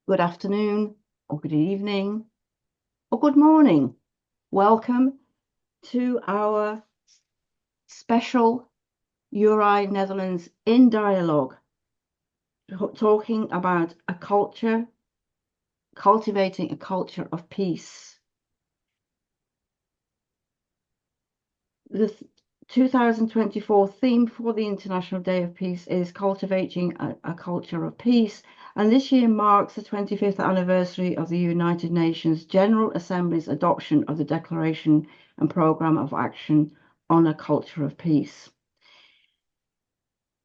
good afternoon, or good evening, or good morning. Welcome to our special URI Netherlands in Dialogue, talking about a culture, cultivating a culture of peace. The 2024 theme for the International Day of Peace is cultivating a culture of peace. And this year marks the 25th anniversary of the United Nations General Assembly's adoption of the Declaration and Programme of Action on a Culture of Peace.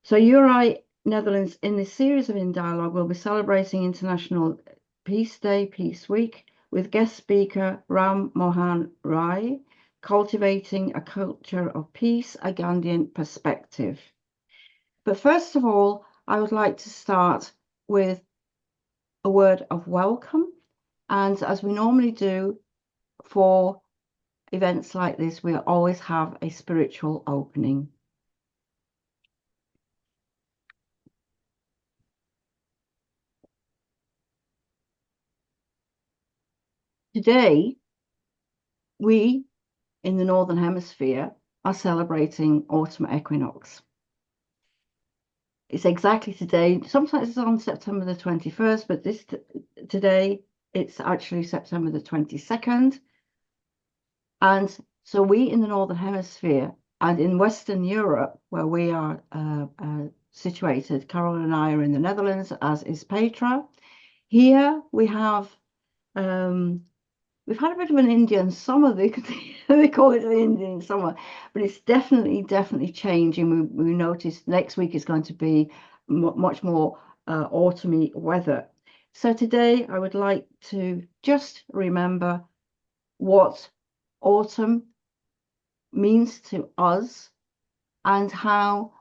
So URI Netherlands, in this series of In Dialogue, will be celebrating International Peace Day, Peace Week, with guest speaker Ram Mohan Rai, Cultivating a Culture of Peace, a Gandhian Perspective. But first of all, I would like to start with a word of welcome. And as we normally do for events like this, we always have a spiritual opening. Today, we in the Northern Hemisphere are celebrating autumn equinox. It's exactly today. Sometimes it's on September the 21st, but today it's actually September the 22nd. And so we in the Northern Hemisphere and in Western Europe, where we are situated, Carol and I are in the Netherlands, as is Petra. Here we have we've had a bit of an Indian summer. They call it an Indian summer, but it's definitely changing. We noticed next week is going to be much more autumny weather. So today I would like to just remember what autumn means to us and how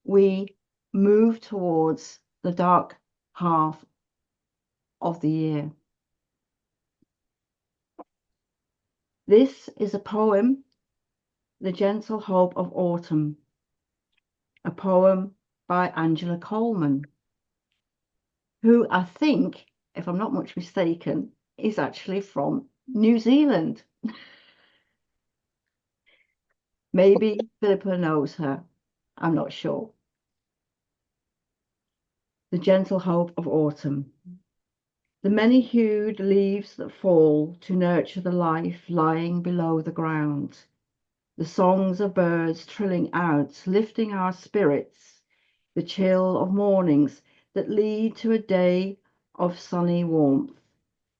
we move towards the dark half of the year. This is a poem, The Gentle Hope of Autumn, a poem by Angela Coleman, who I think, if I'm not much mistaken, is actually from New Zealand. Maybe Philippa knows her, I'm not sure. The Gentle Hope of Autumn. The many-hued leaves that fall to nurture the life lying below the ground. The songs of birds trilling out, lifting our spirits. The chill of mornings that lead to a day of sunny warmth.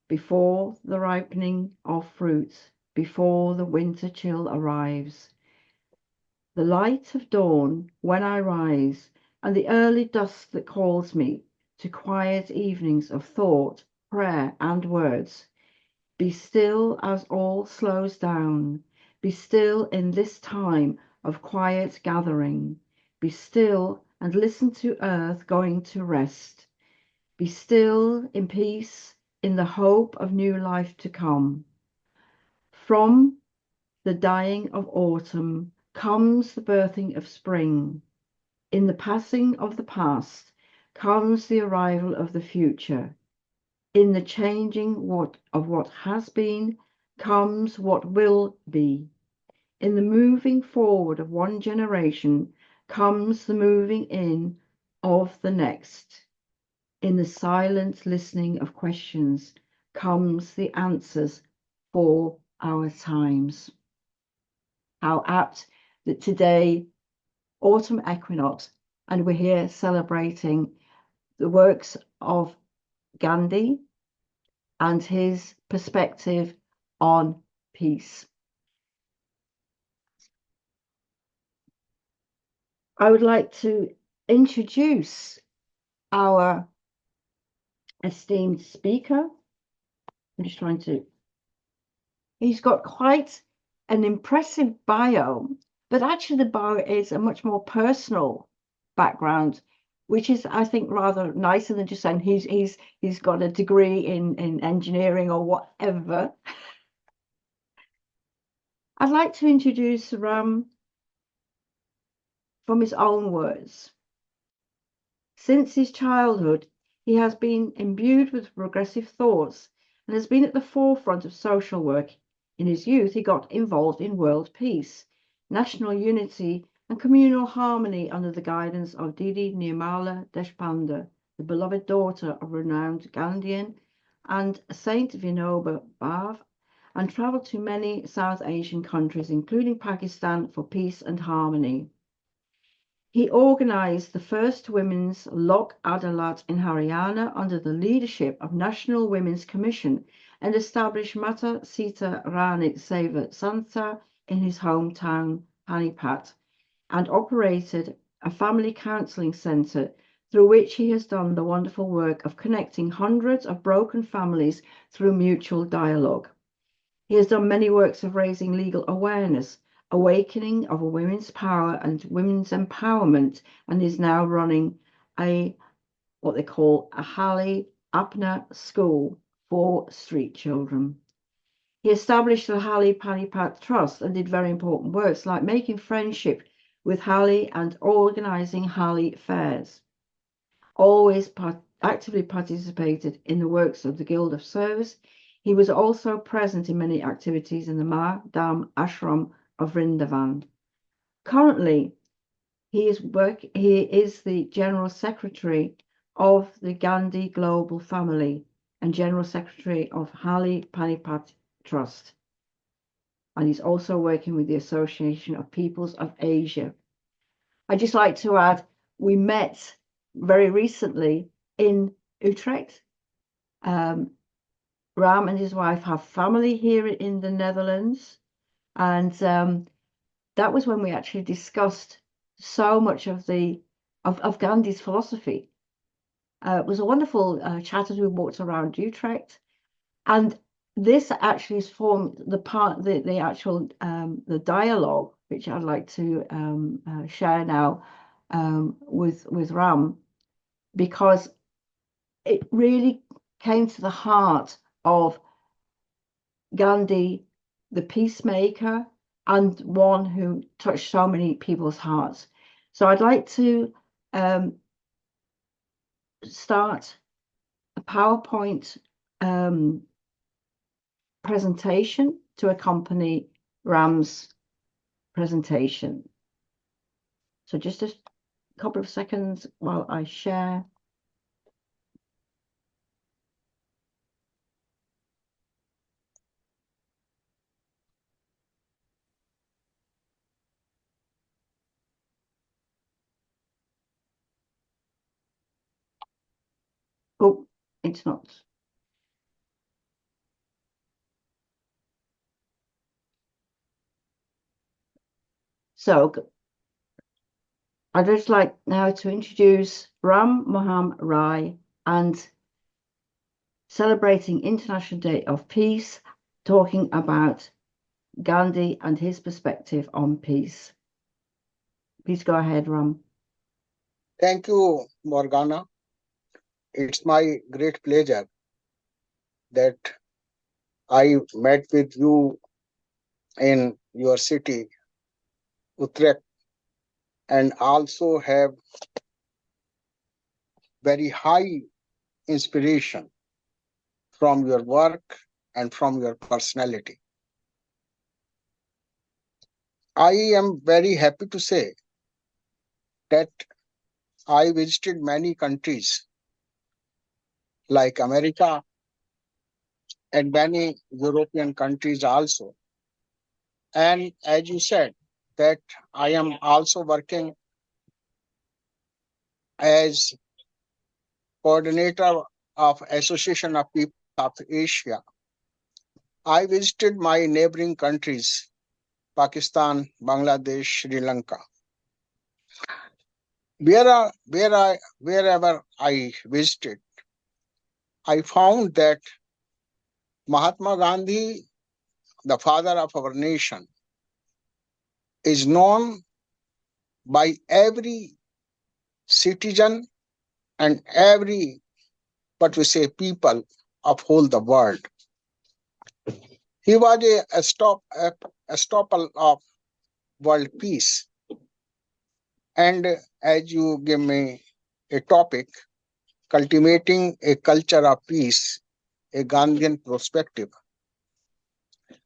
Before the ripening of fruit, before the winter chill arrives. The light of dawn when I rise, and the early dusk that calls me to quiet evenings of thought, prayer, and words. Be still as all slows down. Be still in this time of quiet gathering. Be still and listen to earth going to rest. Be still in peace, in the hope of new life to come. From the dying of autumn comes the birthing of spring. In the passing of the past comes the arrival of the future. In the changing of what has been comes what will be. In the moving forward of one generation comes the moving in of the next. In the silent listening of questions comes the answers for our times. How apt that today, autumn equinox, and we're here celebrating the works of Gandhi and his perspective on peace. I would like to introduce our esteemed speaker. I'm just trying to, he's got quite an impressive bio, but actually the bio is a much more personal background, which is, I think, rather nicer than just saying he's got a degree in engineering or whatever. I'd like to introduce Ram from his own words. Since his childhood, he has been imbued with progressive thoughts and has been at the forefront of social work. In his youth, he got involved in world peace, national unity, and communal harmony under the guidance of Didi Nirmala Deshpande, the beloved daughter of renowned Gandhian and Saint Vinoba Bhave, and travelled to many South Asian countries, including Pakistan, for peace and harmony. He organised the first women's Lok Adalat in Haryana under the leadership of National Women's Commission and established Mata Sita Rani Seva Sanstha in his hometown Panipat and operated a family counselling centre through which he has done the wonderful work of connecting hundreds of broken families through mutual dialogue. He has done many works of raising legal awareness, awakening of women's power and women's empowerment, and is now running what they call a Hali Apna school for street children. He established the Hali Panipat Trust and did very important works like making friendship with Hali and organising Hali fairs. Always actively participated in the works of the Guild of Service. He was also present in many activities in the Ma Dam Ashram of Vrindavan. Currently, he is the General Secretary of the Gandhi Global Family and General Secretary of Hali Panipat Trust. And he's also working with the Association of Peoples of Asia. I'd just like to add, we met very recently in Utrecht. Ram and his wife have family here in the Netherlands, and that was when we actually discussed so much of Gandhi's philosophy. It was a wonderful chat as we walked around Utrecht, and this actually has formed the dialogue, which I'd like to share now with Ram, because it really came to the heart of Gandhi, the peacemaker, and one who touched so many people's hearts. So I'd like to start a PowerPoint presentation to accompany Ram's presentation. So just a couple of seconds while I share. Oh, it's not. So I'd just like now to introduce Ram Mohan Rai and celebrating International Day of Peace, talking about Gandhi and his perspective on peace. Please go ahead, Ram. Thank you, Morgana. It's my great pleasure that I met with you in your city, Utrecht, and also have very high inspiration from your work and from your personality. I am very happy to say that I visited many countries like America and many European countries also. And as you said, that I am also working as coordinator of Association of People of Asia. I visited my neighboring countries, Pakistan, Bangladesh, Sri Lanka. Wherever I visited, I found that Mahatma Gandhi, the father of our nation, is known by every citizen and every, people of whole the world. He was a staple of world peace. And as you give me a topic, Cultivating a Culture of Peace, a Gandhian Perspective.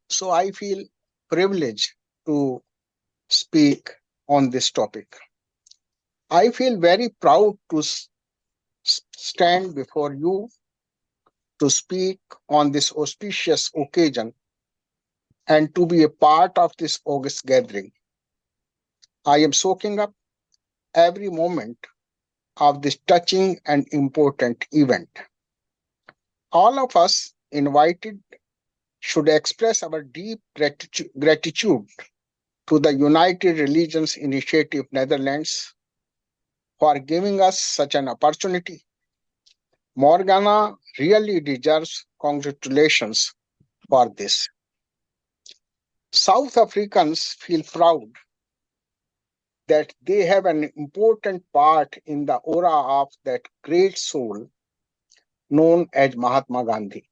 So I feel privileged to speak on this topic. I feel very proud to stand before you to speak on this auspicious occasion and to be a part of this August gathering. I am soaking up every moment of this touching and important event. All of us invited should express our deep gratitude to the United Religions Initiative Netherlands for giving us such an opportunity. Morgana really deserves congratulations for this. South Africans feel proud that they have an important part in the aura of that great soul known as Mahatma Gandhi,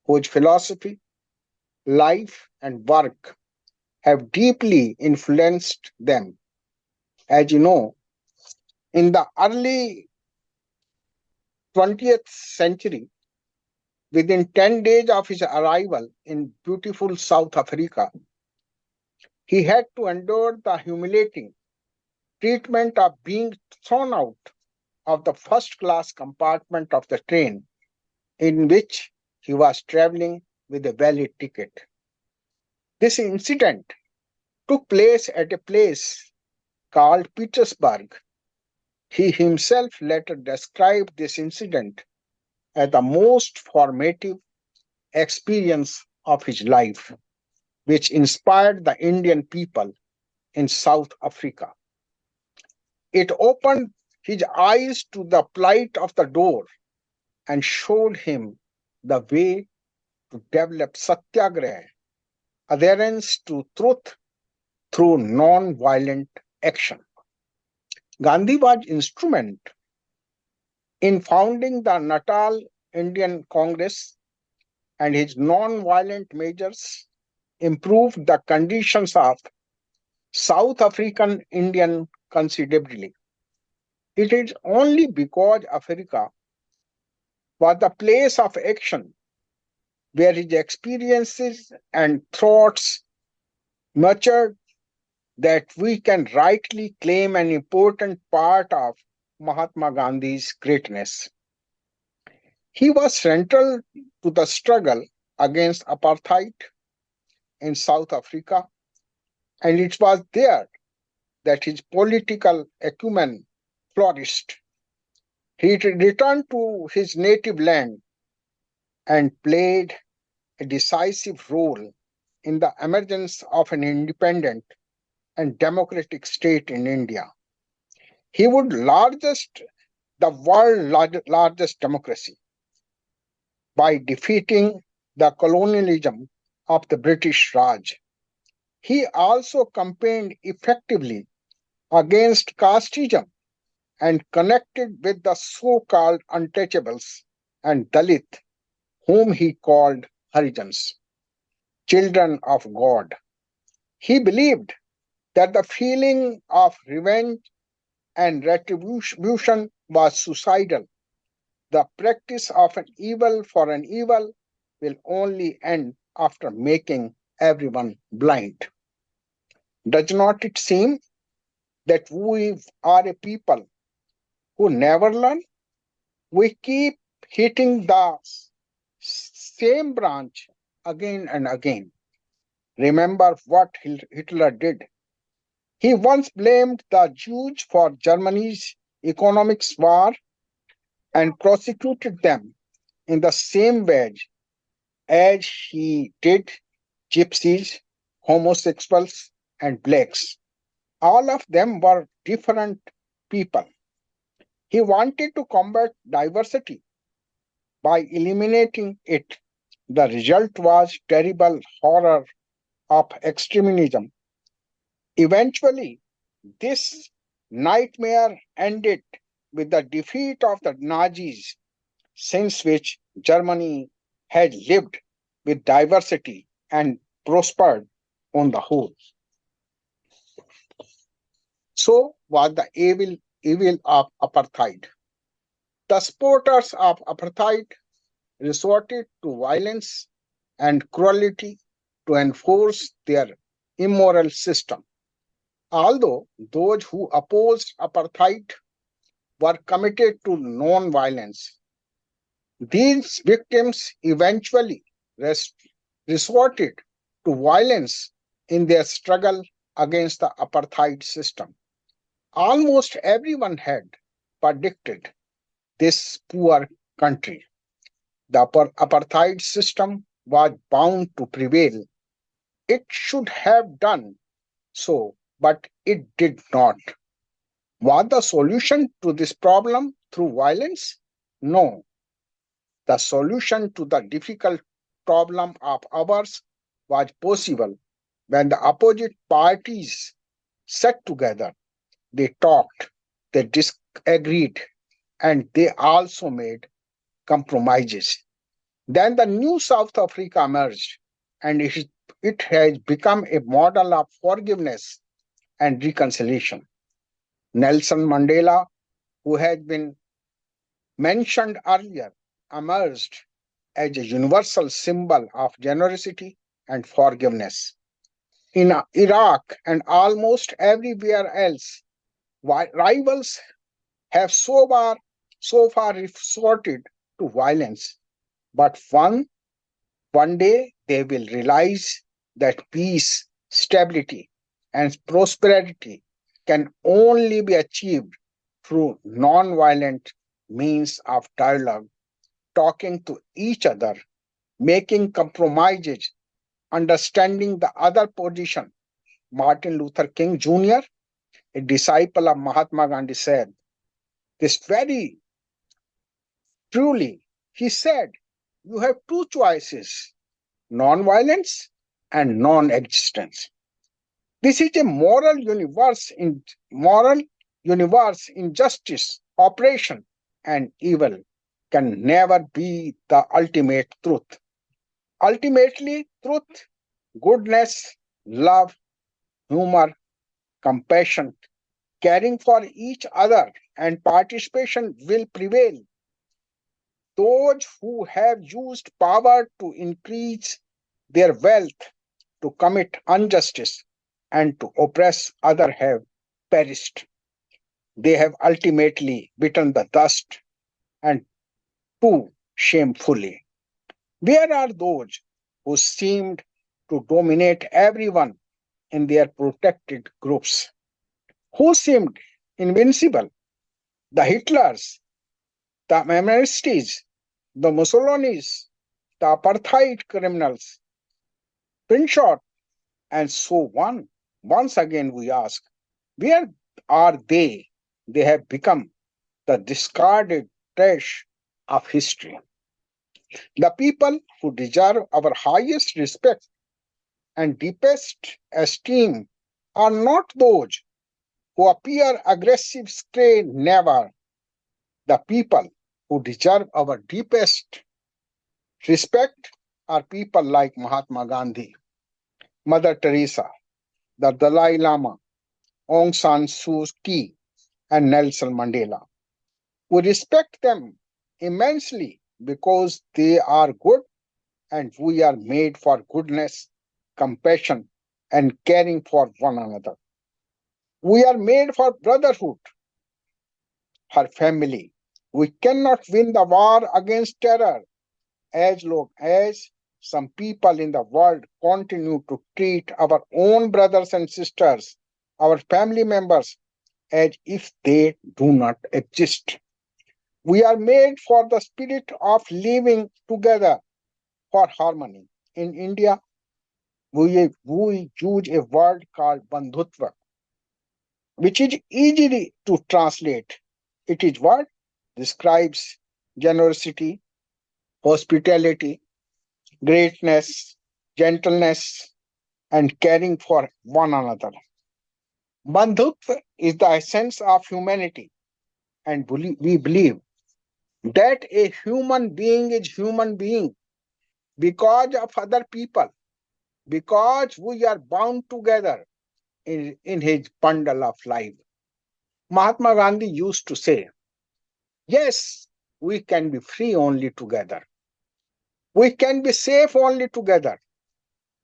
whose philosophy, life, and work have deeply influenced them. As you know, in the early 20th century, within 10 days of his arrival in beautiful South Africa, he had to endure the humiliating treatment of being thrown out of the first class compartment of the train in which he was traveling with a valid ticket. This incident took place at a place called Petersburg. He himself later described this incident as the most formative experience of his life, which inspired the Indian people in South Africa. It opened his eyes to the plight of the poor and showed him the way to develop satyagraha, adherence to truth through non-violent action. Gandhi was instrumental in founding the Natal Indian Congress, and his non-violent measures improved the conditions of South African Indian considerably. It is only because Africa was the place of action where his experiences and thoughts matured that we can rightly claim an important part of Mahatma Gandhi's greatness. He was central to the struggle against apartheid in South Africa, and it was there that his political acumen flourished. He returned to his native land and played a decisive role in the emergence of an independent and democratic state in India. He would the world's largest democracy by defeating the colonialism of the British Raj. He also campaigned effectively against casteism and connected with the so-called untouchables and Dalit, whom he called Harijans, children of God. He believed that the feeling of revenge and retribution was suicidal. The practice of an evil for an evil will only end after making everyone blind. Does not it seem that we are a people who never learn? We keep hitting the same branch again and again. Remember what Hitler did. He once blamed the Jews for Germany's economics war and prosecuted them in the same way as he did gypsies, homosexuals, and blacks. All of them were different people. He wanted to combat diversity by eliminating it. The result was terrible horror of extremism. Eventually, this nightmare ended with the defeat of the Nazis, since which Germany had lived with diversity and prospered on the whole. So was the evil of apartheid. The supporters of apartheid resorted to violence and cruelty to enforce their immoral system. Although those who opposed apartheid were committed to non-violence, these victims eventually resorted to violence in their struggle against the apartheid system. Almost everyone had predicted this poor country. The apartheid system was bound to prevail. It should have done so, but it did not. Was the solution to this problem through violence? No. The solution to the difficult problem of ours was possible when the opposite parties sat together. They talked, they disagreed, and they also made compromises. Then the new South Africa emerged, and it has become a model of forgiveness and reconciliation. Nelson Mandela, who has been mentioned earlier, emerged as a universal symbol of generosity and forgiveness. In Iraq and almost everywhere else, rivals have so far resorted to violence, but one day they will realize that peace, stability, and prosperity can only be achieved through non-violent means of dialogue, talking to each other, making compromises, understanding the other position. Martin Luther King Jr., a disciple of Mahatma Gandhi, said this very truly. He said, "You have two choices, non-violence and non-existence." This is a moral universe in justice, operation, and evil can never be the ultimate truth. Ultimately, truth, goodness, love, humor, compassion, caring for each other, and participation will prevail. Those who have used power to increase their wealth, to commit injustice, and to oppress others have perished. They have ultimately bitten the dust, and too shamefully. Where are those who seemed to dominate everyone in their protected groups? Who seemed invincible? The Hitlers, the Marxists, the Mussolinis, the apartheid criminals, Pinchot, and so on. Once again, we ask, where are they? They have become the discarded trash of history. The people who deserve our highest respect and deepest esteem are not those who appear aggressive, stray, never. The people who deserve our deepest respect are people like Mahatma Gandhi, Mother Teresa, the Dalai Lama, Aung San Suu Kyi, and Nelson Mandela. We respect them immensely because they are good and we are made for goodness, compassion, and caring for one another. We are made for brotherhood, her family. We cannot win the war against terror as long as some people in the world continue to treat our own brothers and sisters, our family members, as if they do not exist. We are made for the spirit of living together for harmony. In India, we use a word called bandhutva, which is easy to translate. It is what describes generosity, hospitality, greatness, gentleness, and caring for one another. Bandhutva is the essence of humanity, and we believe that a human being is human being because of other people, because we are bound together in his bundle of life. Mahatma Gandhi used to say, yes, we can be free only together. We can be safe only together.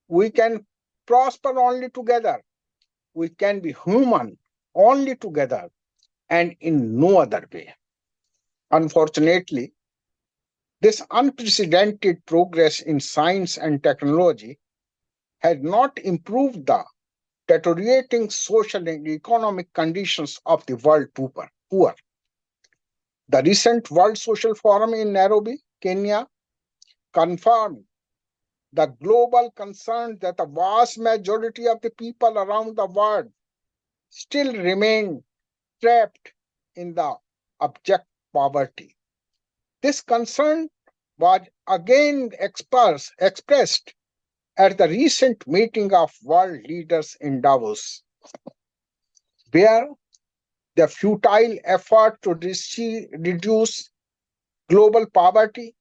We can prosper only together. We can be human only together and in no other way. Unfortunately, this unprecedented progress in science and technology has not improved the deteriorating social and economic conditions of the world poor. The recent World Social Forum in Nairobi, Kenya, confirmed the global concern that the vast majority of the people around the world still remain trapped in the abject poverty. This concern was again expressed at the recent meeting of world leaders in Davos, where the futile effort to reduce global poverty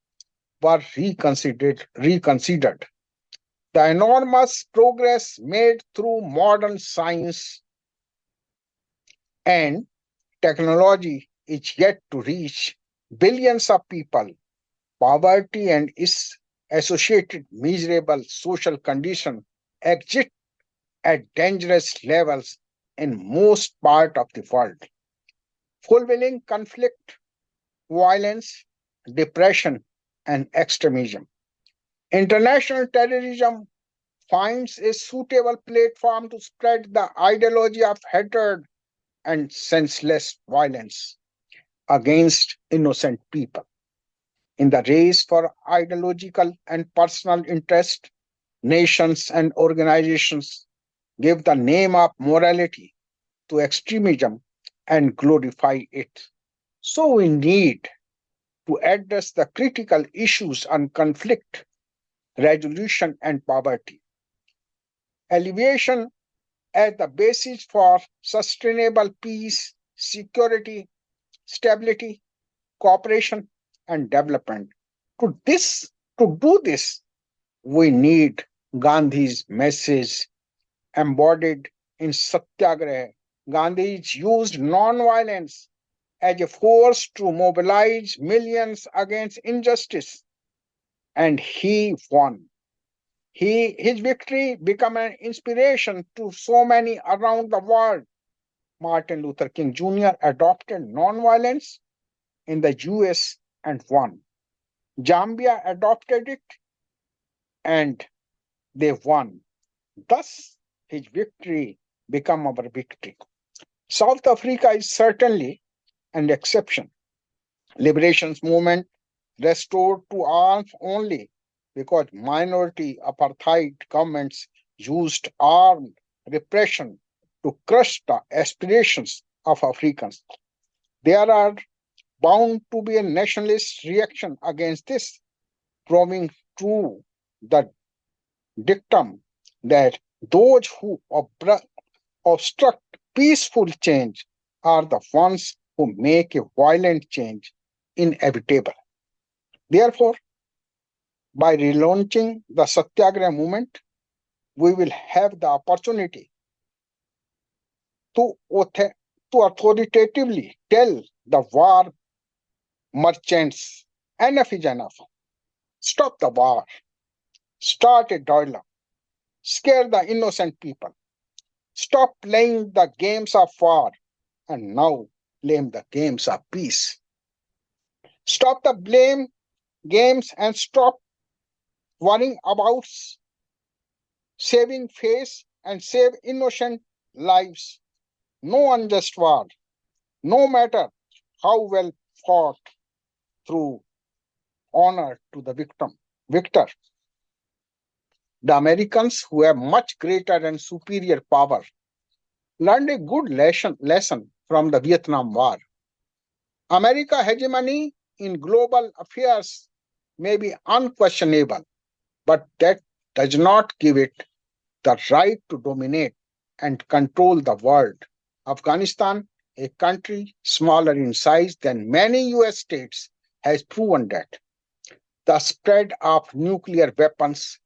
were reconsidered. The enormous progress made through modern science and technology is yet to reach billions of people. Poverty and its associated miserable social condition exist at dangerous levels in most parts of the world, fueling conflict, violence, depression, and extremism. International terrorism finds a suitable platform to spread the ideology of hatred and senseless violence against innocent people. In the race for ideological and personal interest, nations and organizations give the name of morality to extremism and glorify it. So we need to address the critical issues on conflict, resolution, and poverty. Alleviation as the basis for sustainable peace, security, stability, cooperation, and development. To this, to do this, we need Gandhi's message embodied in Satyagraha. Gandhi used non-violence as a force to mobilize millions against injustice, and he won. His victory became an inspiration to so many around the world. Martin Luther King Jr. adopted nonviolence in the US and won. Zambia adopted it and they won. Thus, his victory became our victory. South Africa is certainly an exception. Liberation's movement restored to arms only because minority apartheid governments used armed repression to crush the aspirations of Africans. There are bound to be a nationalist reaction against this, proving true the dictum that those who obstruct peaceful change are the ones who make a violent change inevitable. Therefore, by relaunching the Satyagraha movement, we will have the opportunity to, to authoritatively tell the war merchants enough is enough. Stop the war. Start a dialogue. Scare the innocent people. Stop playing the games of war and now play the games of peace. Stop the blame games and stop worrying about saving face and save innocent lives. No unjust war, no matter how well fought, through honor to the victor. The Americans, who have much greater and superior power, learned a good lesson from the Vietnam War. America's hegemony in global affairs may be unquestionable, but that does not give it the right to dominate and control the world. Afghanistan, a country smaller in size than many US states, has proven that the spread of nuclear weapons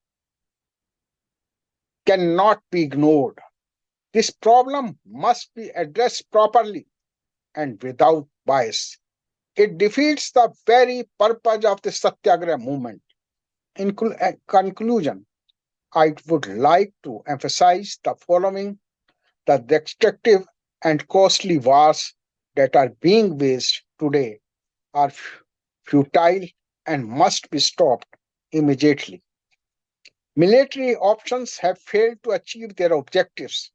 cannot be ignored. This problem must be addressed properly and without bias. It defeats the very purpose of the Satyagraha movement. In conclusion, I would like to emphasize the following: the destructive and costly wars that are being waged today are futile and must be stopped immediately. Military options have failed to achieve their objectives.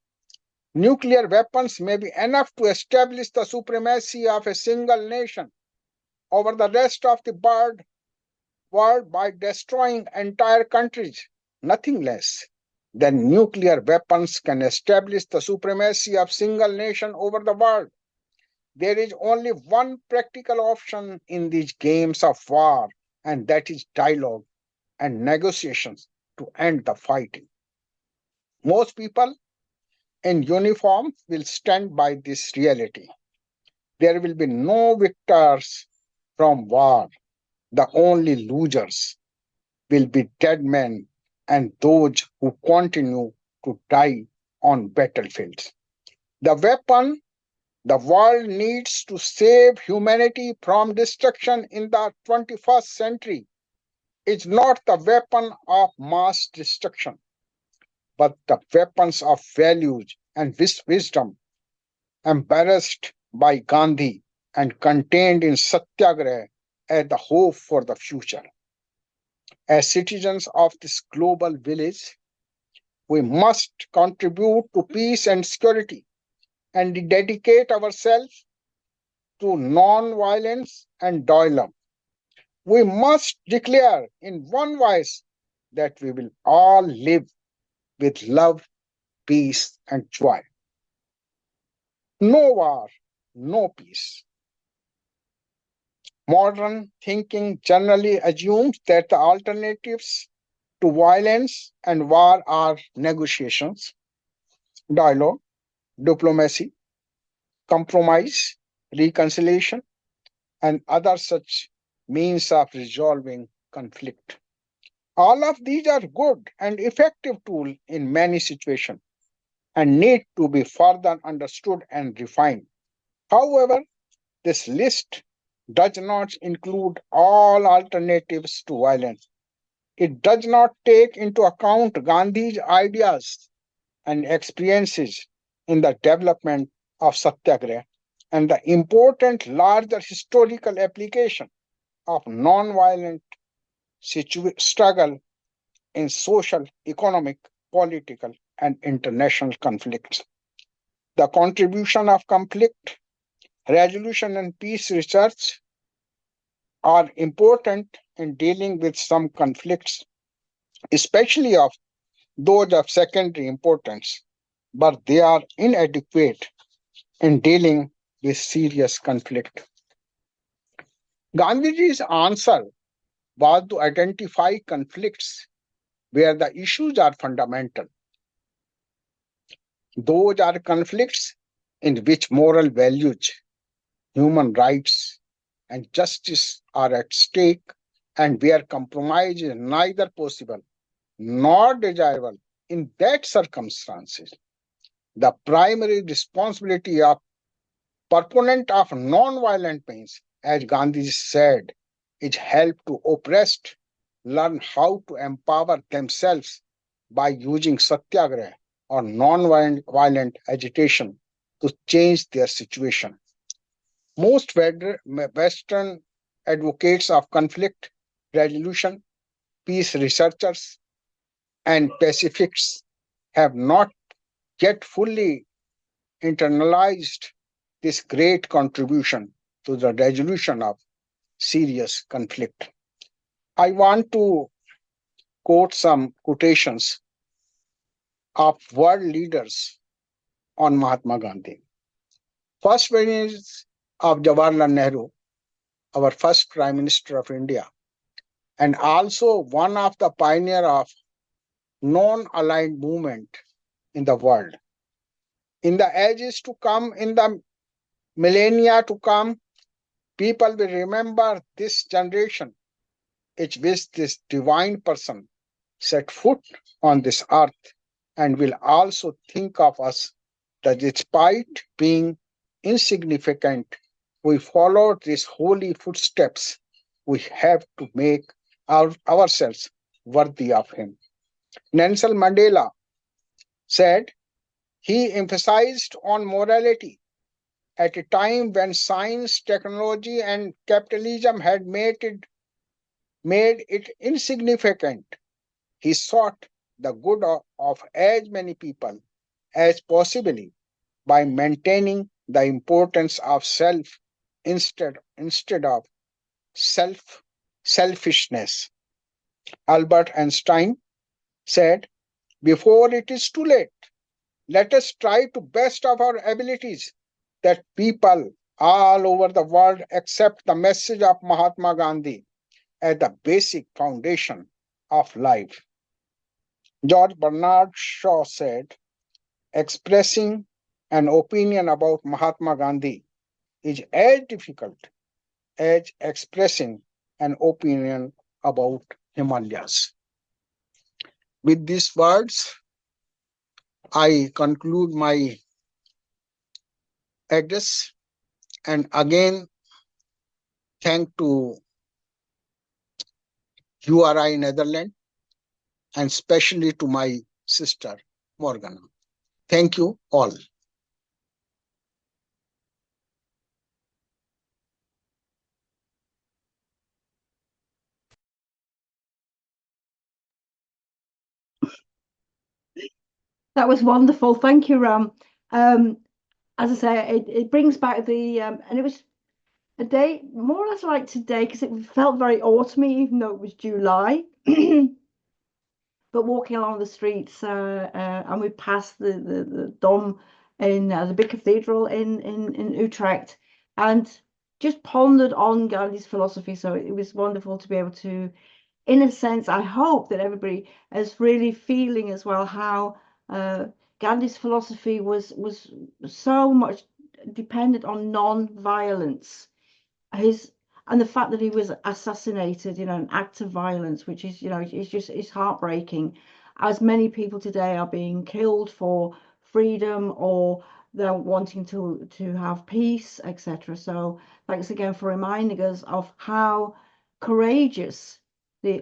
Nuclear weapons may be enough to establish the supremacy of a single nation over the rest of the world by destroying entire countries. Nothing less than nuclear weapons can establish the supremacy of single nation over the world. There is only one practical option in these games of war, and that is dialogue and negotiations to end the fighting. Most people in uniform will stand by this reality. There will be no victors from war. The only losers will be dead men and those who continue to die on battlefields. The weapon the world needs to save humanity from destruction in the 21st century is not the weapon of mass destruction, but the weapons of values and wisdom embraced by Gandhi and contained in Satyagraha as the hope for the future. As citizens of this global village, we must contribute to peace and security and dedicate ourselves to non-violence and dialogue. We must declare in one voice that we will all live with love, peace, and joy. No war, no peace. Modern thinking generally assumes that the alternatives to violence and war are negotiations, dialogue, diplomacy, compromise, reconciliation, and other such means of resolving conflict. All of these are good and effective tools in many situations and need to be further understood and refined. However, this list does not include all alternatives to violence. It does not take into account Gandhi's ideas and experiences in the development of Satyagraha and the important larger historical application of non-violent struggle in social, economic, political, and international conflicts. The contribution of conflict resolution and peace research are important in dealing with some conflicts, especially of those of secondary importance, but they are inadequate in dealing with serious conflict. Gandhiji's answer was to identify conflicts where the issues are fundamental. Those are conflicts in which moral values, human rights, and justice are at stake, and where compromise is neither possible nor desirable. In that circumstances, the primary responsibility of proponent of non-violent means, as Gandhi said, is help to oppressed learn how to empower themselves by using satyagraha or non-violent agitation to change their situation. Most Western advocates of conflict resolution, peace researchers, and pacifists have not yet fully internalized this great contribution to the resolution of serious conflict. I want to quote some quotations of world leaders on Mahatma Gandhi. First one is of Jawaharlal Nehru, our first Prime Minister of India, and also one of the pioneer of non-aligned movement in the world. In the ages to come, in the millennia to come, people will remember this generation in which this divine person set foot on this earth, and will also think of us that despite being insignificant we followed these holy footsteps, we have to make ourselves worthy of him. Nelson Mandela said he emphasized on morality at a time when science, technology, and capitalism had made it insignificant. He sought the good of as many people as possibly by maintaining the importance of self instead of selfishness. Albert Einstein said, "Before it is too late, let us try to best of our abilities that people all over the world accept the message of Mahatma Gandhi as the basic foundation of life." George Bernard Shaw said, "Expressing an opinion about Mahatma Gandhi is as difficult as expressing an opinion about Himalayas." With these words, I conclude my address and again thank to URI Netherlands and especially to my sister Morgana. Thank you all. That was wonderful. Thank you, Ram. As I say, it brings back the and it was a day more or less like today because it felt very autumny, even though it was July. But walking along the streets, and we passed the Dom in the big cathedral in Utrecht, and just pondered on Gandhi's philosophy. So it was wonderful to be able to, in a sense, I hope that everybody is really feeling as well how Gandhi's philosophy was so much dependent on non-violence. His and the fact that he was assassinated, an act of violence, which is, it's heartbreaking, as many people today are being killed for freedom or they're wanting to have peace, etc. So thanks again for reminding us of how courageous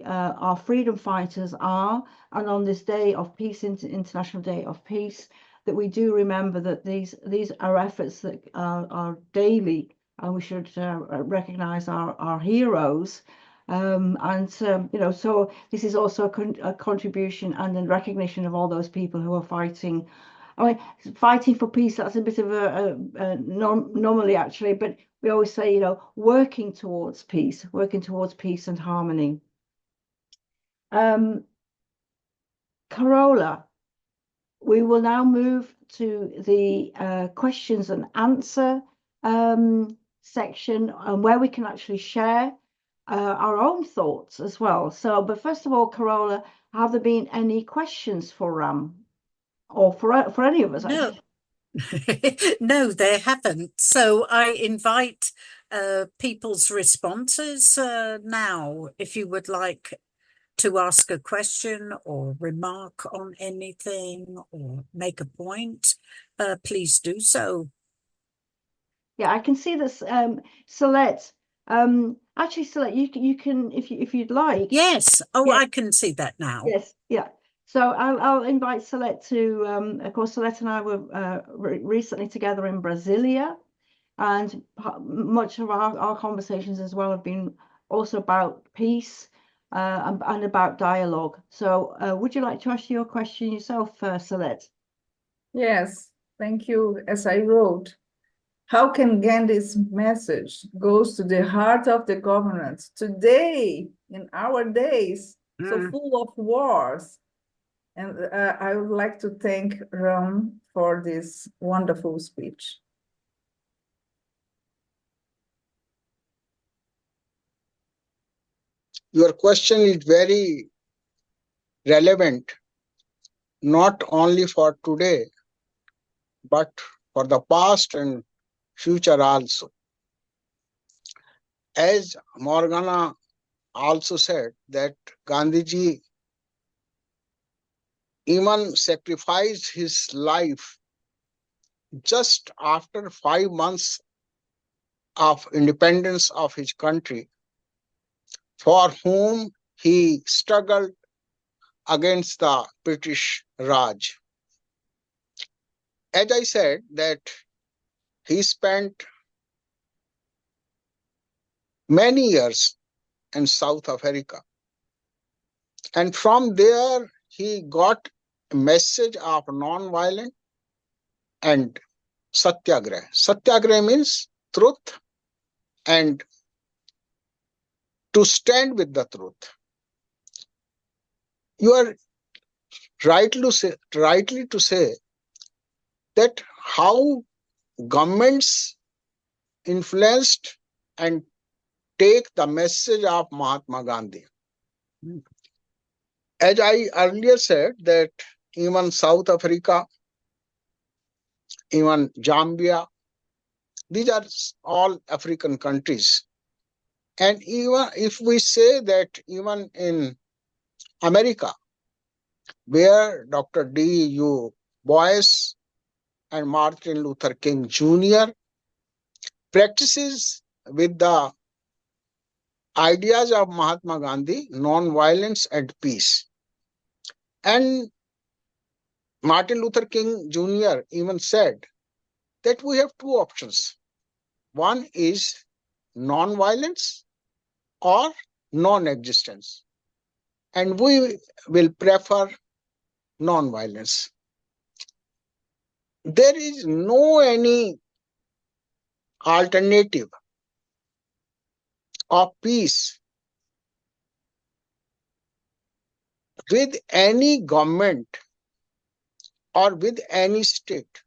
our freedom fighters are, and on this day of peace, International Day of Peace, that we do remember that these are efforts that are daily, and we should recognize our heroes. So this is also a contribution and a recognition of all those people who are fighting. I mean, fighting for peace, that's a bit of a anomaly actually, but we always say, working towards peace and harmony. Carola, we will now move to the questions and answer section, where we can actually share our own thoughts as well. So, but first of all, Carola, have there been any questions for Ram or for any of us? No. No, they haven't. So I invite people's responses now. If you would like to ask a question or remark on anything or make a point, please do so. Yeah, I can see this, Celeste. Actually, Celeste, you can if you'd like. Yes. Oh, yeah. I can see that now. Yes, yeah. So I'll invite Celeste to. Of course, Celeste and I were recently together in Brasilia, and much of our conversations as well have been also about peace and about dialogue. So would you like to ask your question yourself, Celeste? Yes, thank you. As I wrote, how can Gandhi's message goes to the heart of the government today, in our days, so full of wars? And I would like to thank Ram for this wonderful speech. Your question is very relevant, not only for today, but for the past and future also. As Morgana also said, that Gandhiji even sacrificed his life just after 5 months of independence of his country, for whom he struggled against the British Raj. As I said, that he spent many years in South Africa, and from there he got a message of non-violence and satyagraha. Satyagraha means truth and to stand with the truth. You are rightly to say that how governments influenced and take the message of Mahatma Gandhi. As I earlier said, that even South Africa, even Zambia, these are all African countries. And even if we say that even in America, where Dr. D.U. Boyce and Martin Luther King Jr. practices with the ideas of Mahatma Gandhi, non-violence and peace. And Martin Luther King Jr. even said that we have two options. One is non-violence or non-existence. And we will prefer non-violence. There is no any alternative of peace with any government or with any state.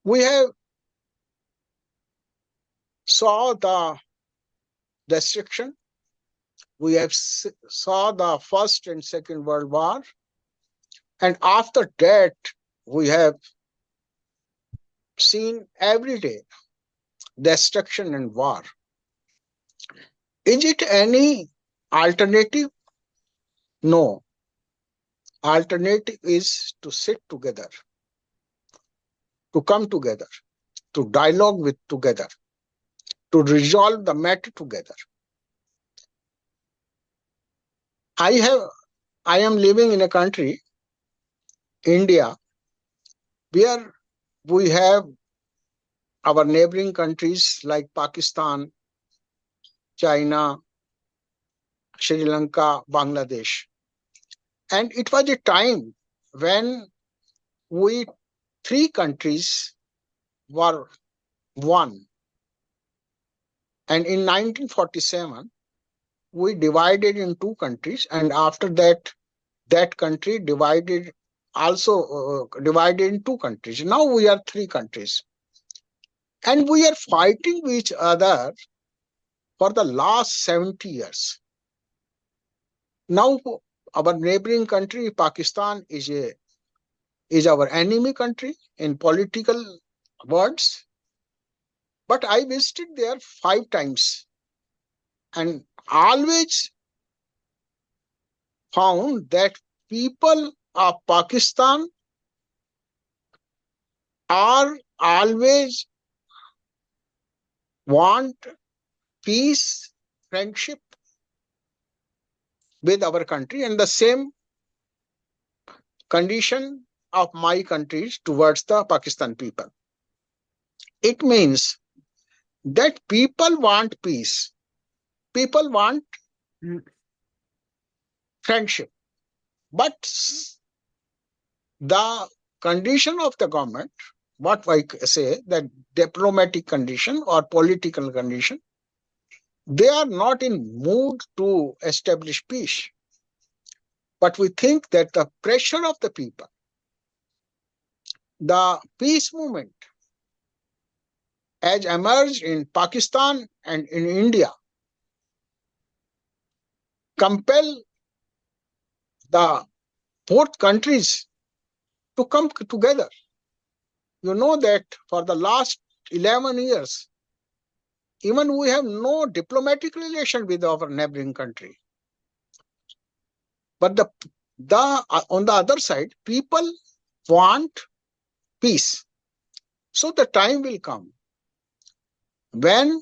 We have saw the destruction. We have saw the First and Second World War. And after that, we have seen every day destruction and war. Is it any alternative? No. Alternative is to sit together, to come together, to dialogue with together, to resolve the matter together. I am living in a country, India, where we have our neighboring countries like Pakistan, China, Sri Lanka, Bangladesh. And it was a time when we three countries were one. And in 1947, we divided in two countries. And after that, that country divided in two countries. Now we are three countries. And we are fighting with each other for the last 70 years. Now our neighboring country, Pakistan, is our enemy country in political words. But I visited there 5 times and always found that people of Pakistan are always want peace, friendship with our country, and the same condition of my country towards the Pakistan people. It means that people want peace. People want friendship. But the condition of the government, what I say, that diplomatic condition or political condition, they are not in mood to establish peace. But we think that the pressure of the people, the peace movement, as emerged in Pakistan and in India, compel the both countries to come together. You know that for the last 11 years, even we have no diplomatic relation with our neighboring country. But on the other side, people want peace. So the time will come when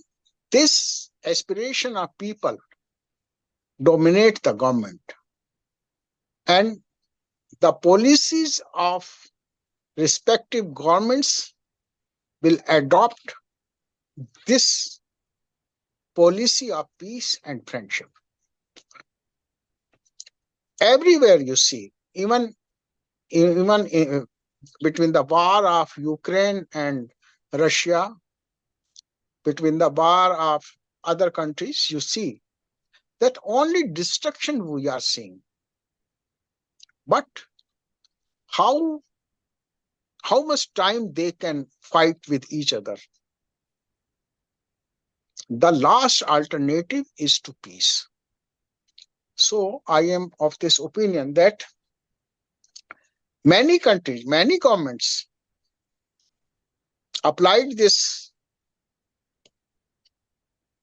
this aspiration of people dominate the government, and the policies of respective governments will adopt this policy of peace and friendship. Everywhere you see, even between the war of Ukraine and Russia, between the war of other countries, you see that only destruction we are seeing. But how much time they can fight with each other? The last alternative is to peace. So I am of this opinion that many countries, many governments applied this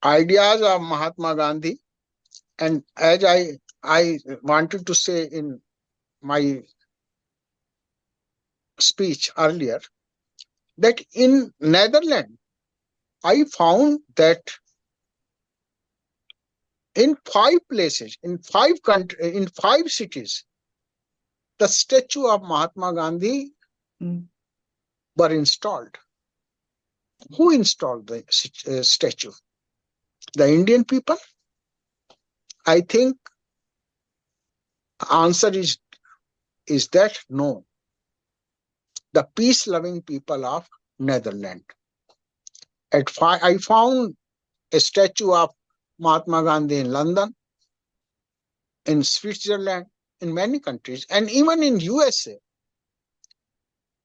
ideas of Mahatma Gandhi, and as I wanted to say in my speech earlier, that in Netherlands, I found that in 5 places, in 5 cities, the statue of Mahatma Gandhi were installed. Who installed the statue? The Indian people? I think answer is that no. The peace-loving people of Netherlands. I found a statue of Mahatma Gandhi in London, in Switzerland, in many countries, and even in USA.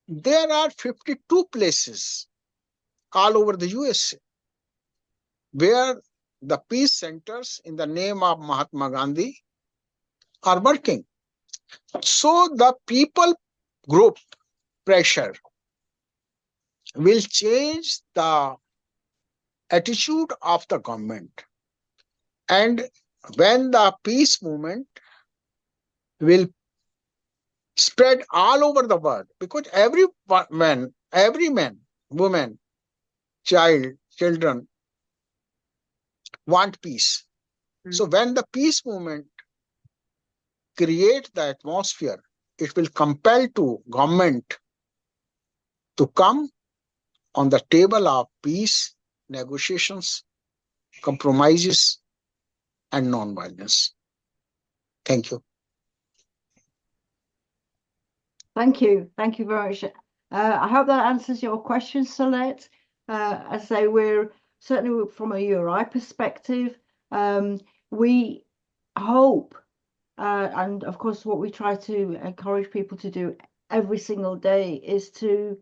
There are 52 places all over the USA where the peace centers in the name of Mahatma Gandhi are working. So the people group pressure will change the attitude of the government. And when the peace movement will spread all over the world, because every man, woman, children want peace. So when the peace movement create the atmosphere, it will compel to government to come on the table of peace, negotiations, compromises, and non-violence. Thank you. Thank you. Thank you very much. I hope that answers your question, Salette. I say we're certainly from a URI perspective, we hope, and of course what we try to encourage people to do every single day is to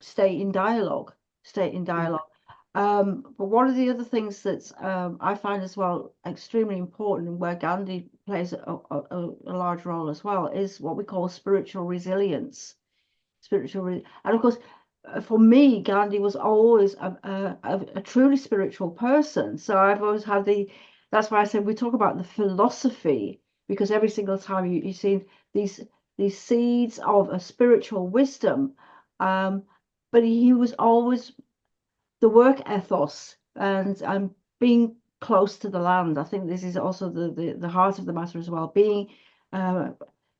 stay in dialogue. But one of the other things that I find as well extremely important, and where Gandhi plays a large role as well, is what we call spiritual resilience. And of course, for me, Gandhi was always a truly spiritual person. So I've always had that's why I said we talk about the philosophy, because every single time you see these seeds of a spiritual wisdom, but he was always the work ethos and being close to the land. I think this is also the heart of the matter as well, being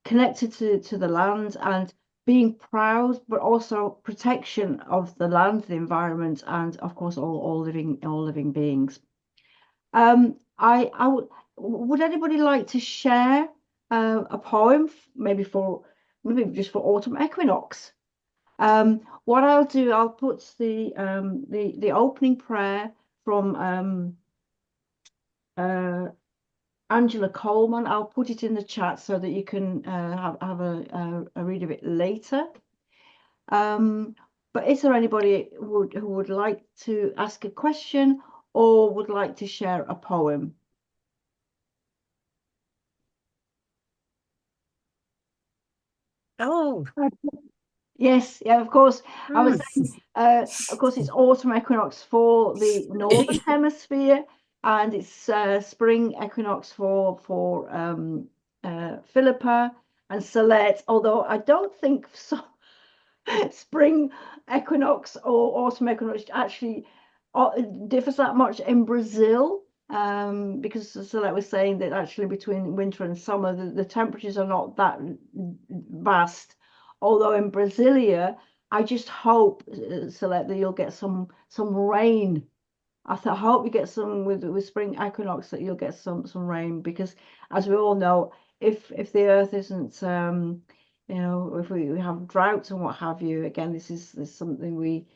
connected to the land and being proud, but also protection of the land, the environment, and of course all living beings. Would anybody like to share a poem, maybe just for autumn equinox? What I'll do, I'll put the opening prayer from Angela Coleman. I'll put it in the chat so that you can have a read of it later. But is there anybody who would like to ask a question or would like to share a poem? Oh, yes, yeah, of course. I was saying, of course, it's autumn equinox for the northern hemisphere, and it's spring equinox for Philippa and Celeste. Although I don't think so. spring equinox or autumn equinox actually differs that much in Brazil. Because so like we're saying that actually between winter and summer the temperatures are not that vast, although in Brasilia I just hope Celeste, that you'll get some rain. I hope you get some with spring equinox, that you'll get some rain, because as we all know, if the earth isn't if we have droughts and what have you, again this is something we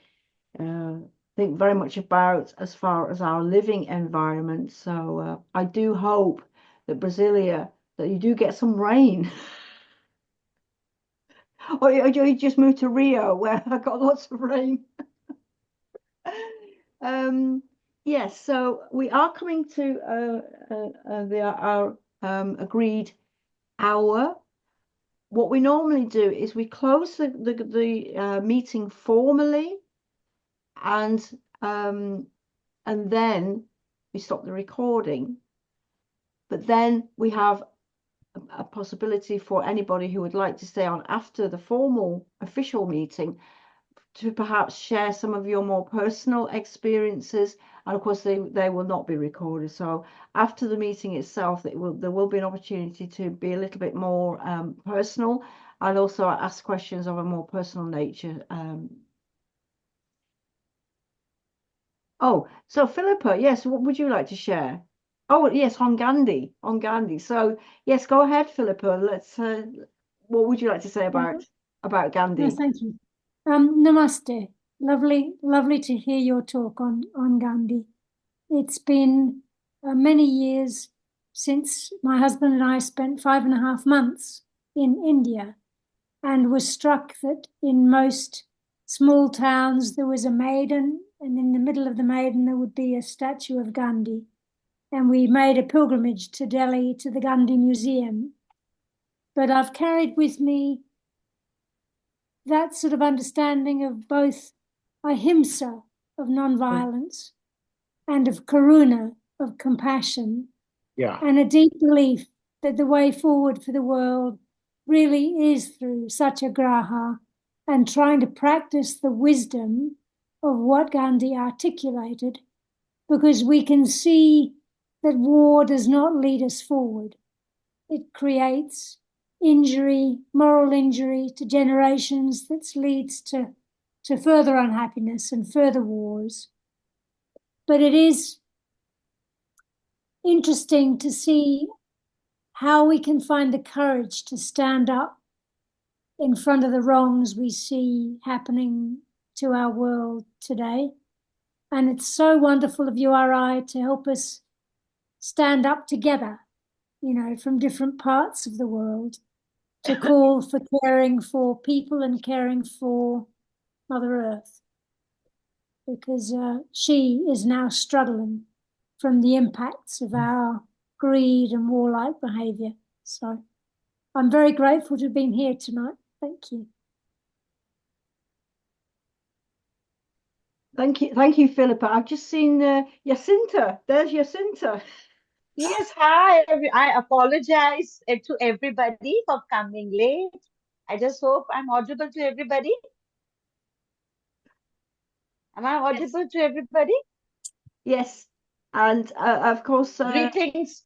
uh, think very much about as far as our living environment. So I do hope that Brasilia, that you do get some rain. Or you just moved to Rio where I got lots of rain. Yes, so we are coming to our agreed hour. What we normally do is we close the meeting formally, and then we stop the recording. But then we have a possibility for anybody who would like to stay on after the formal official meeting to perhaps share some of your more personal experiences, and of course they will not be recorded. So after the meeting itself, there will be an opportunity to be a little bit more personal, and also ask questions of a more personal nature. Oh, so Philippa, yes, what would you like to share? Oh, yes, on Gandhi, So yes, go ahead, Philippa. Let's. What would you like to say about Gandhi? Yes, thank you. Namaste. Lovely to hear your talk on Gandhi. It's been many years since my husband and I spent 5.5 months in India, and was struck that in most small towns there was a maiden, and in the middle of the maiden there would be a statue of Gandhi. And we made a pilgrimage to Delhi to the Gandhi Museum. But I've carried with me that sort of understanding of both ahimsa, of non-violence, and of karuna, of compassion, and a deep belief that the way forward for the world really is through satyagraha, and trying to practice the wisdom of what Gandhi articulated, because we can see that war does not lead us forward. It creates injury, moral injury to generations, that leads to further unhappiness and further wars. But it is interesting to see how we can find the courage to stand up in front of the wrongs we see happening to our world today. And it's so wonderful of URI to help us stand up together, from different parts of the world, to call for caring for people and caring for Mother Earth, because she is now struggling from the impacts of our greed and warlike behavior. So I'm very grateful to have been here tonight. Thank you. Thank you, Philippa. I've just seen Jacinta. There's Jacinta. Yes, hi. I apologize to everybody for coming late. I just hope I'm audible to everybody. Am I audible to everybody? Yes. And of course, Greetings.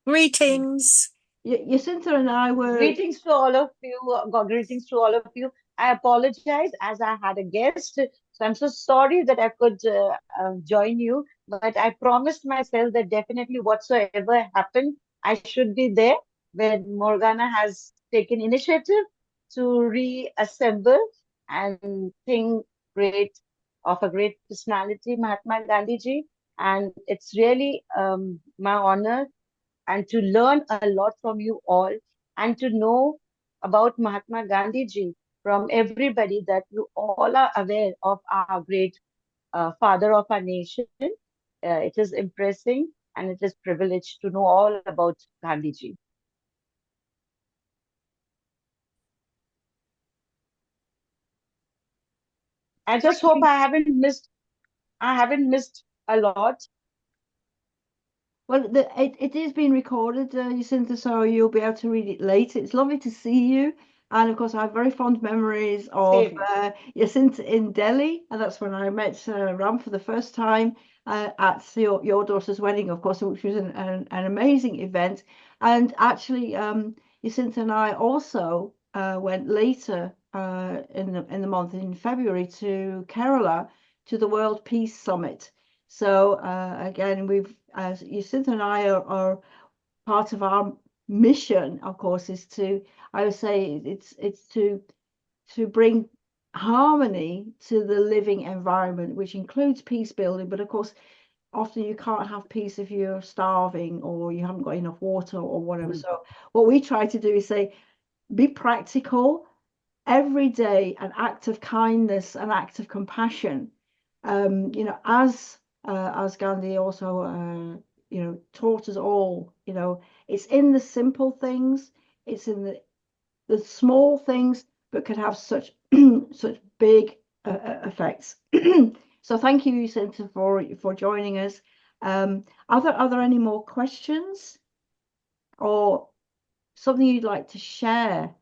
Greetings. Jacinta and I were. Greetings to all of you. Greetings to all of you. I apologize as I had a guest. So I'm so sorry that I could join you. But I promised myself that definitely whatsoever happened, I should be there when Morgana has taken initiative to reassemble and think great of a great personality, Mahatma Gandhi ji. And it's really my honor and to learn a lot from you all, and to know about Mahatma Gandhi ji from everybody, that you all are aware of our great father of our nation. It is impressing and it is privileged to know all about Gandhi ji. I just hope I haven't missed a lot. Well, it is being recorded, Jacinta, so you'll be able to read it later. It's lovely to see you. And of course, I have very fond memories of Same. Jacinta in Delhi, and that's when I met Ram for the first time at your daughter's wedding, of course, which was an amazing event. And actually, Jacinta and I also went later in the month in February to Kerala to the World Peace Summit. So again, Jacinta and I are part of our mission, of course, is to, I would say, it's to bring harmony to the living environment, which includes peace building. But of course, often you can't have peace if you're starving or you haven't got enough water or whatever. So what we try to do is say, be practical every day, an act of kindness, an act of compassion. As Gandhi also taught us all, it's in the simple things, it's in the small things, but could have such such big effects. So thank you, Jacinta, for joining us. Are there any more questions or something you'd like to share?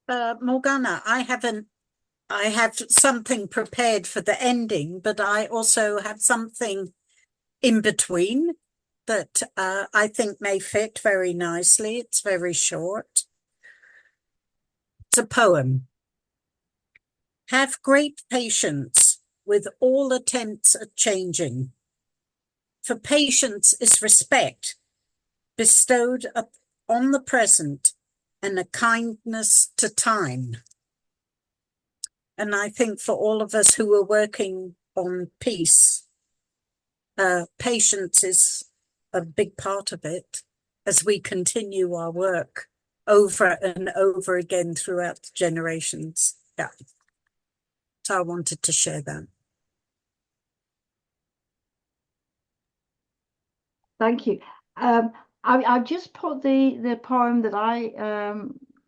Morgana, I have something prepared for the ending, but I also have something in between that I think may fit very nicely. It's very short. It's a poem. Have great patience with all attempts at changing, for patience is respect bestowed on the present and a kindness to time. And I think for all of us who are working on peace, patience is a big part of it as we continue our work over and over again throughout the generations. Yeah. So I wanted to share that. Thank you. I've just put the poem that I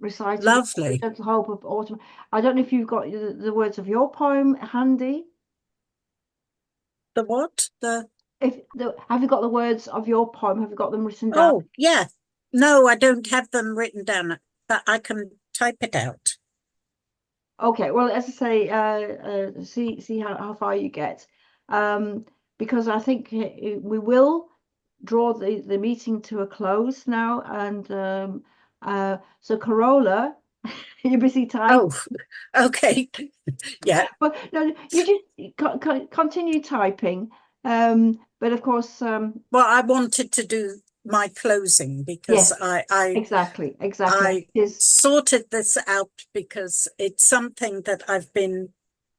recited. Lovely. Gentle Hope of Autumn. I don't know if you've got the words of your poem handy. The what? Have you got the words of your poem? Have you got them written down? Oh, yeah. No, I don't have them written down, but I can type it out. Okay, well, as I say, see how far you get, because I think we will draw the meeting to a close now, and so Corolla, you're busy typing. Oh, okay. Yeah. But no, you just continue typing. But of course, well, I wanted to do my closing because yes, I exactly. I sorted this out because it's something that I've been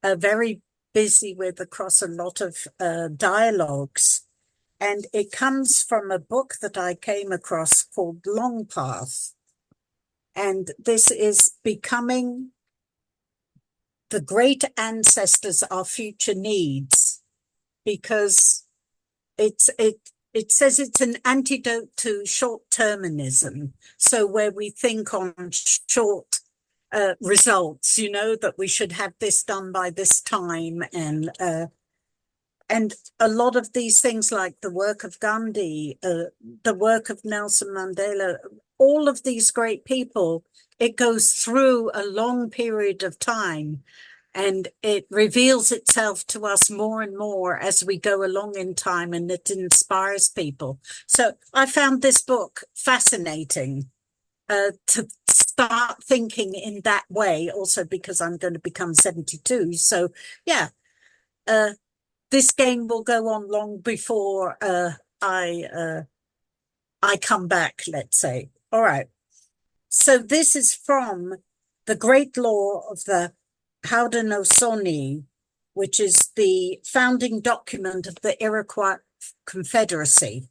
very busy with across a lot of dialogues. And it comes from a book that I came across called Long Path. And this is becoming the great ancestors our future needs, because it says it's an antidote to short-termism. So where we think on short results, that we should have this done by this time, and a lot of these things like the work of Gandhi, the work of Nelson Mandela, all of these great people, it goes through a long period of time. And it reveals itself to us more and more as we go along in time, and it inspires people. So I found this book fascinating to start thinking in that way, also because I'm going to become 72. So, yeah, this game will go on long before I come back, let's say. All right. So this is from the Great Law of the Haudenosaunee, which is the founding document of the Iroquois Confederacy.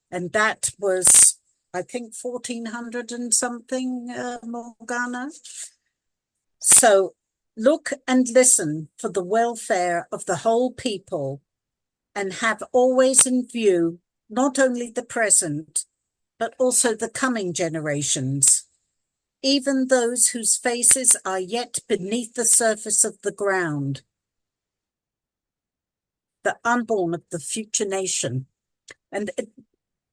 And that was, I think, 1400 and something, Morgana. So look and listen for the welfare of the whole people, and have always in view not only the present, but also the coming generations, even those whose faces are yet beneath the surface of the ground, the unborn of the future nation. And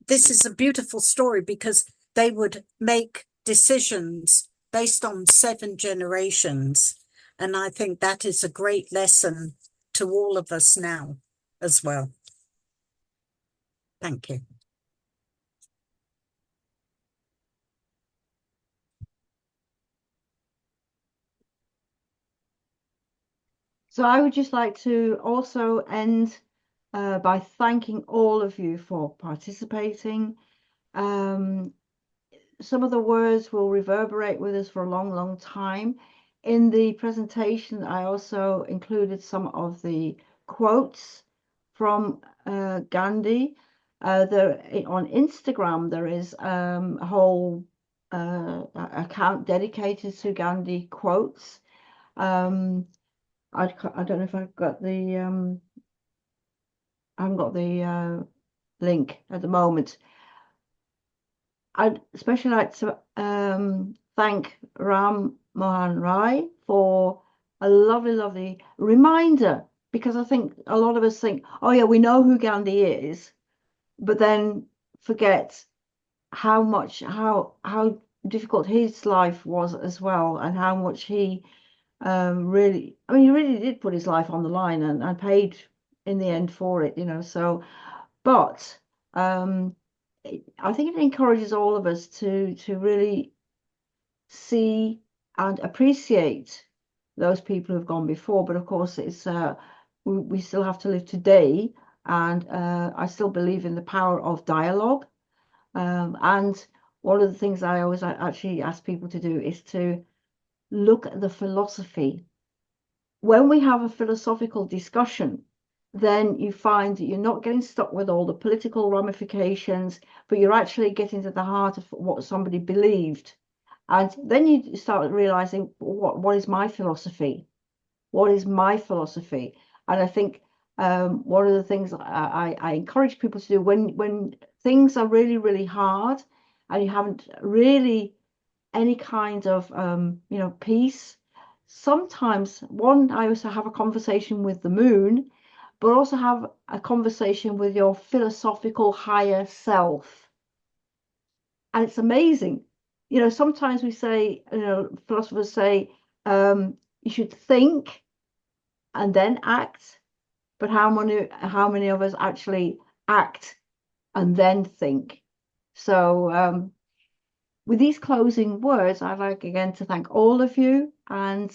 this is a beautiful story because they would make decisions based on 7 generations. And I think that is a great lesson to all of us now as well. Thank you. So I would just like to also end by thanking all of you for participating. Some of the words will reverberate with us for a long, long time. In the presentation, I also included some of the quotes from Gandhi. On Instagram, there is a whole account dedicated to Gandhi quotes. I don't know if I've got the I haven't got the link at the moment. I'd especially like to thank Ram Mohan Rai for a lovely, lovely reminder, because I think a lot of us think, oh yeah, we know who Gandhi is, but then forget how difficult his life was as well, and how much he really, I mean, he really did put his life on the line and paid in the end for it, you know. So, but I think it encourages all of us to really see and appreciate those people who've gone before. But of course, it's we still have to live today, and I still believe in the power of dialogue. And one of the things I always actually ask people to do is to look at the philosophy. When we have a philosophical discussion, then you find that you're not getting stuck with all the political ramifications, but you're actually getting to the heart of what somebody believed. And then you start realizing, what is my philosophy? What is my philosophy? And I think one of the things I encourage people to do when things are really, really hard and you haven't really any kind of peace, sometimes I also have a conversation with the moon, but also have a conversation with your philosophical higher self. And it's amazing. Sometimes we say, philosophers say, you should think and then act, but how many of us actually act and then think? So with these closing words, I'd like again to thank all of you and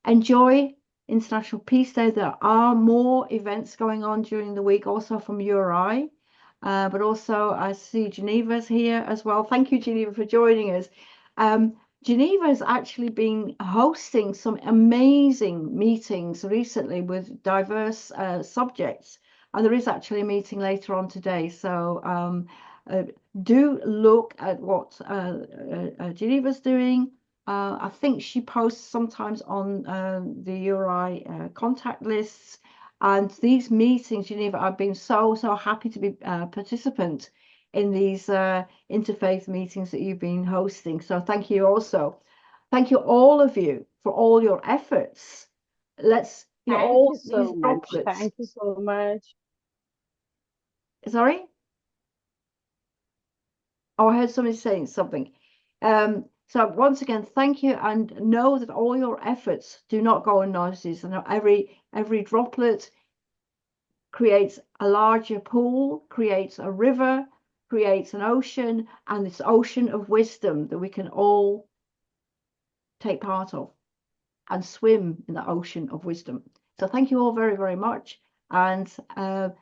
enjoy International Peace Day. There are more events going on during the week, also from URI, but also I see Geneva's here as well. Thank you, Geneva, for joining us. Geneva has actually been hosting some amazing meetings recently with diverse subjects, and there is actually a meeting later on today. So do look at what Geneva's doing. I think she posts sometimes on the URI contact lists. And these meetings, Geneva, I've been so happy to be participant in these interfaith meetings that you've been hosting. So thank you also. Thank you, all of you, for all your efforts. Let's, Thank all you these so much. droplets. Thank you so much. Sorry? Oh, I heard somebody saying something. So once again, thank you, and know that all your efforts do not go unnoticed. And every droplet creates a larger pool, creates a river, creates an ocean, and this ocean of wisdom that we can all take part of and swim in the ocean of wisdom. So thank you all very, very much. And I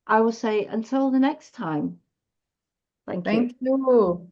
will say until the next time. Thank you. Thank you.